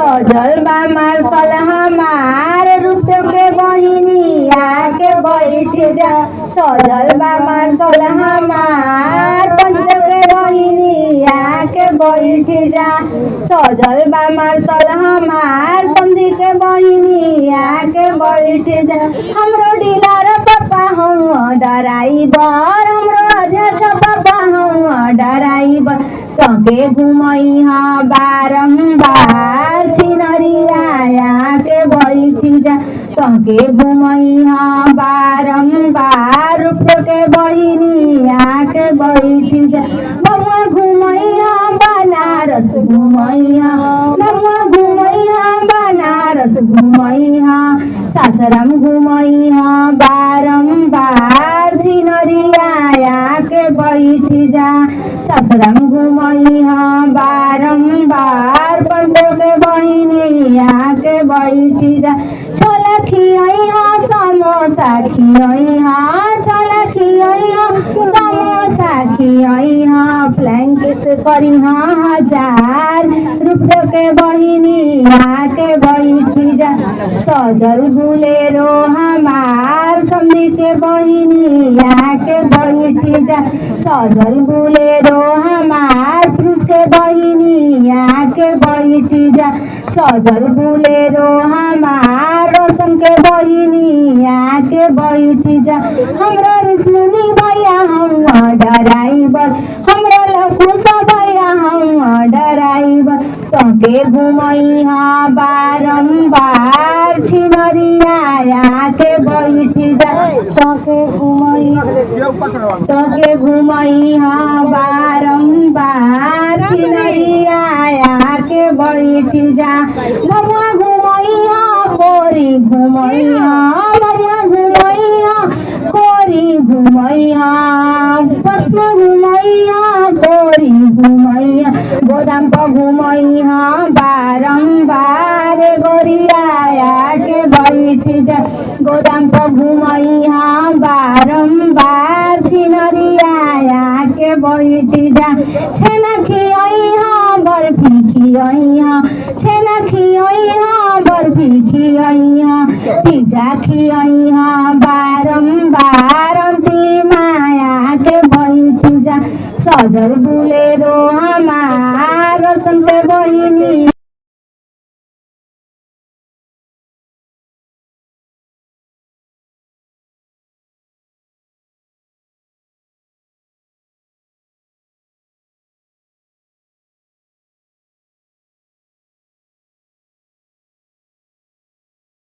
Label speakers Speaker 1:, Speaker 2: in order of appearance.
Speaker 1: सजल बा मार्शल हमार रूप के बहिनी आके बैठ जा। सजल बा मार्शल हमार पंच के बहिनी आके बैठ जा। सजल बा मार्शल हमार समधी के बहिनी आके बैठ जा। हमरो डीलर पापा हूँ ड्राइवर, हमरो अध्यक्ष पापा हूँ ड्राइवर। तके घुमई हाँ बारम्बार छिनरिया के बैठ जा। तके घुमई हाँ बारम्बार रूप के बहिनी आके बैठ जा। बउआ घुमई हाँ बनारस घुमई हाँ, बउआ घुमई हाँ बनारस घुमई हाँ, सासाराम घुमई हाँ बारम्बार छिनरिया के बैठ जा। सासाराम घुमई हाँ बारम्बार पंच के बहिनी आके बैठ जा। छोला खियई हाँ समोसा खियई हाँ, छोला खियई हाँ समोसा खियई हाँ, फ्लैंकिस करी हाँ हजार रूप के बहिनी आके बैठ जा। सजल बुलेरो हमार समधी के बहिनी आके बैठ जा। सजल बुलेरो हमार प्रीत के बहिनी आके बैठ जा। सजल बुलेरो हमार रोशन के बहिनी आके बैठ जा। हमरा रिश्मुनी भैया हम ड्राइवर, हमरा लखुसा भैया हम ड्राइवर। तके घुमई हाँ बारम्बार छिनरिया के बैठ जा। तके घुमई हाँ बारम्बार छिनरिया के बैठ जा। बउआ घुमई हाँ कोरी घुमई हाँ, बउआ घुमई हाँ कोरी घुमई हाँ, पटना घुमई हाँ कोरी घुमई हाँ, गोदाम पर घुमई हाँ बारम्बार गोरिया के बैठ जा। गोदाम पर घुमई हाँ बारम्बार छिनरिया के बैठ जा। छेना खियई हाँ बर्फी खियई हाँ, छेना खियई हाँ बर्फी खियई हाँ, पिज्जा खियई हाँ बारम्बार माया के बैठ जा। सजल बुलेरो हमार रोशन के बहिनी